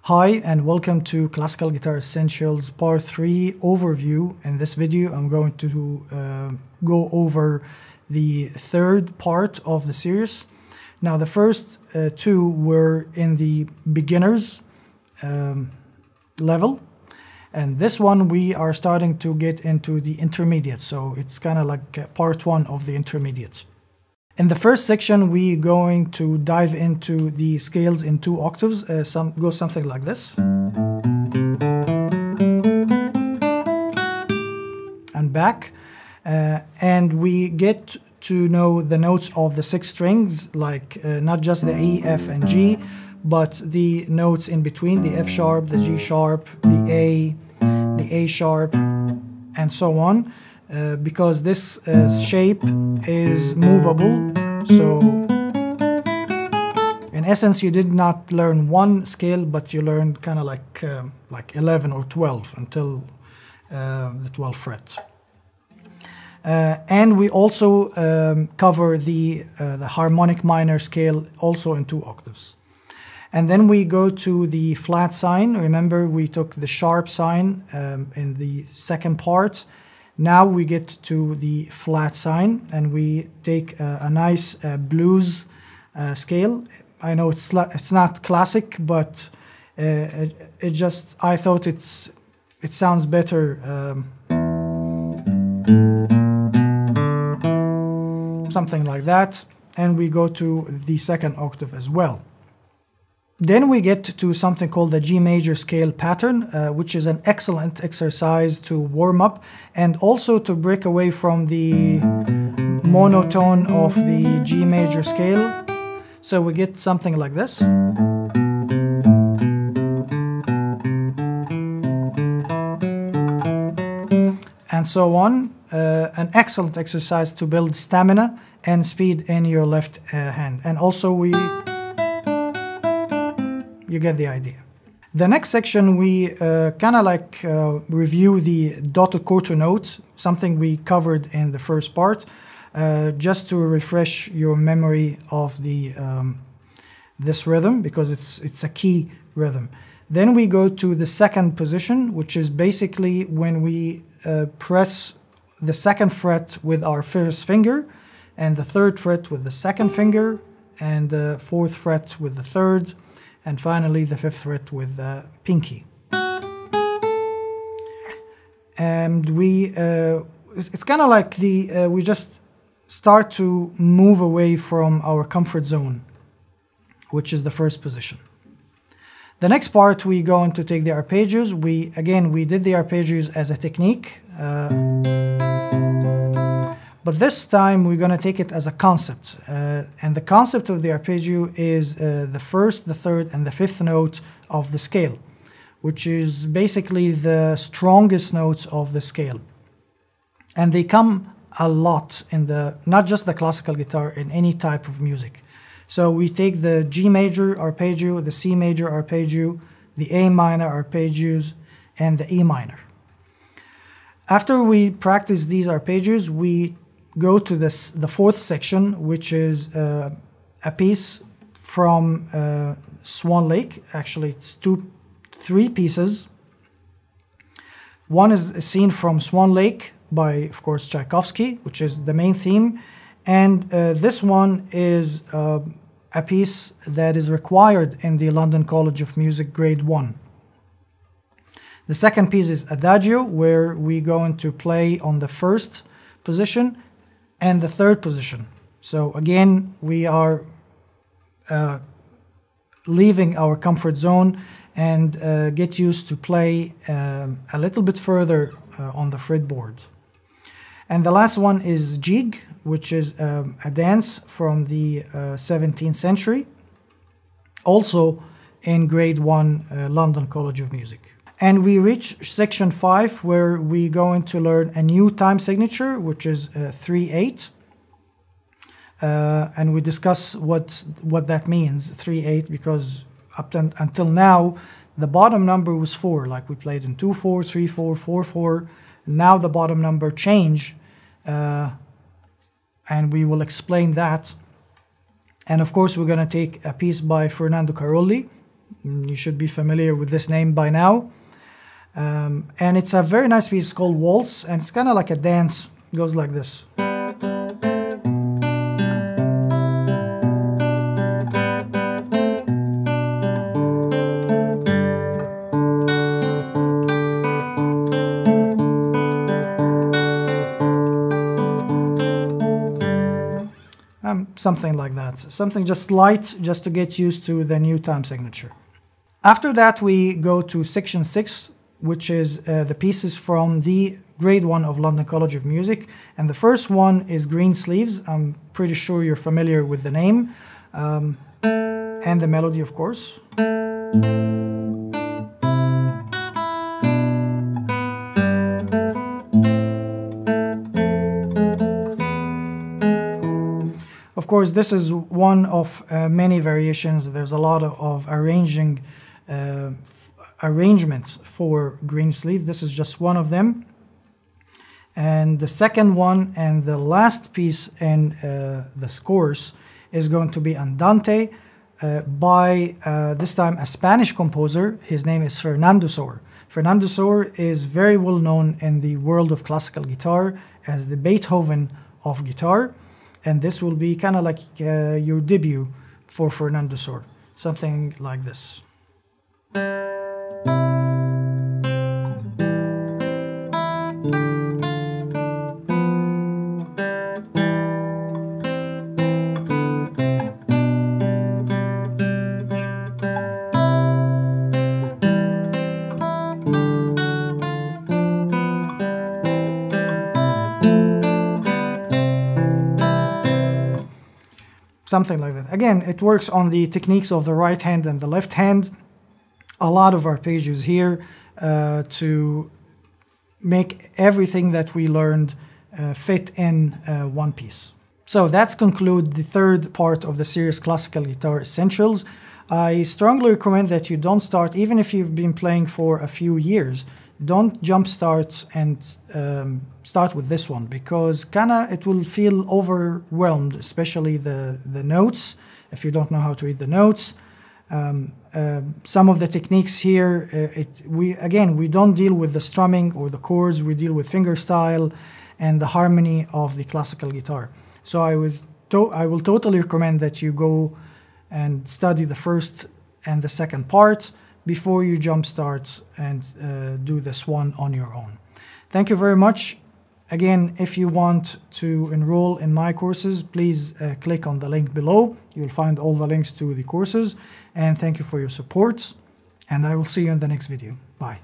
Hi and welcome to Classical Guitar Essentials Part 3 overview. In this video I'm going to go over the third part of the series. Now the first two were in the beginners level, and this one we are starting to get into the intermediate, so it's kind of like part 1 of the intermediate. In the first section, we're going to dive into the scales in 2 octaves. Goes something like this. And back. And we get to know the notes of the 6 strings, like not just the E, F, and G, but the notes in between, the F sharp, the G sharp, the A sharp, and so on. Because this shape is movable, so in essence you did not learn one scale, but you learned kind of like 11 or 12 until the 12th fret. And we also cover the harmonic minor scale also in 2 octaves. And then we go to the flat sign. Remember, we took the sharp sign in the second part. Now we get to the flat sign and we take a nice blues scale. I know it's not classic, but I thought it sounds better. Something like that. And we go to the second octave as well. Then we get to something called the G major scale pattern, which is an excellent exercise to warm up and also to break away from the monotone of the G major scale. So we get something like this. And so on. An excellent exercise to build stamina and speed in your left hand. And also you get the idea. The next section we kind of review the dotted quarter notes, something we covered in the first part, just to refresh your memory of this rhythm, because it's a key rhythm. Then we go to the second position, which is basically when we press the 2nd fret with our first finger, and the 3rd fret with the 2nd finger, and the 4th fret with the 3rd, and finally the 5th fret with the pinky. And it's kind of like we just start to move away from our comfort zone, which is the first position. The next part, we're going to take the arpeggios. We did the arpeggios as a technique, but this time we're going to take it as a concept. And the concept of the arpeggio is the 1st, the 3rd, and the 5th note of the scale, which is basically the strongest notes of the scale. And they come a lot in not just the classical guitar, in any type of music. So we take the G major arpeggio, the C major arpeggio, the A minor arpeggios, and the E minor. After we practice these arpeggios, we go to the 4th section, which is a piece from Swan Lake. Actually, it's 3 pieces. One is a scene from Swan Lake by, of course, Tchaikovsky, which is the main theme. And this one is a piece that is required in the London College of Music Grade 1. The second piece is Adagio, where we're going to play on the 1st position and the 3rd position. So again, we are leaving our comfort zone and get used to play a little bit further on the fretboard. And the last one is Jig, which is a dance from the 17th century, also in Grade 1 London College of Music. And we reach section 5, where we're going to learn a new time signature, which is 3/8. And we discuss what that means, 3/8, because until now, the bottom number was 4, like we played in 2/4, 3/4, 4/4. Now the bottom number change, and we will explain that. And of course, we're going to take a piece by Fernando Carolli, You should be familiar with this name by now. And it's a very nice piece called Waltz, and it's kind of like a dance. It goes like this. Something like that. Something just light, just to get used to the new time signature. After that, we go to section 6, which is the pieces from the grade 1 of London College of Music. And the first one is Green Sleeves. I'm pretty sure you're familiar with the name. And the melody, of course. Of course, this is one of many variations. There's a lot of arrangements for Green Sleeve. This is just one of them. And the second one and the last piece in this course is going to be Andante by this time a Spanish composer. His name is Fernando Sor. Fernando Sor is very well known in the world of classical guitar as the Beethoven of guitar. And this will be kind of like your debut for Fernando Sor. Something like this. Something like that. Again, it works on the techniques of the right hand and the left hand. A lot of arpeggios here to make everything that we learned fit in one piece. So that's conclude the third part of the series Classical Guitar Essentials. I strongly recommend that you don't start, even if you've been playing for a few years, don't jump start and start with this one, because kinda it will feel overwhelmed, especially the notes, if you don't know how to read the notes. Some of the techniques here, we don't deal with the strumming or the chords, we deal with finger style and the harmony of the classical guitar. So I will totally recommend that you go and study the first and the second part before you jump start and do this one on your own. Thank you very much. Again, if you want to enroll in my courses, please click on the link below. You'll find all the links to the courses. And thank you for your support. And I will see you in the next video. Bye.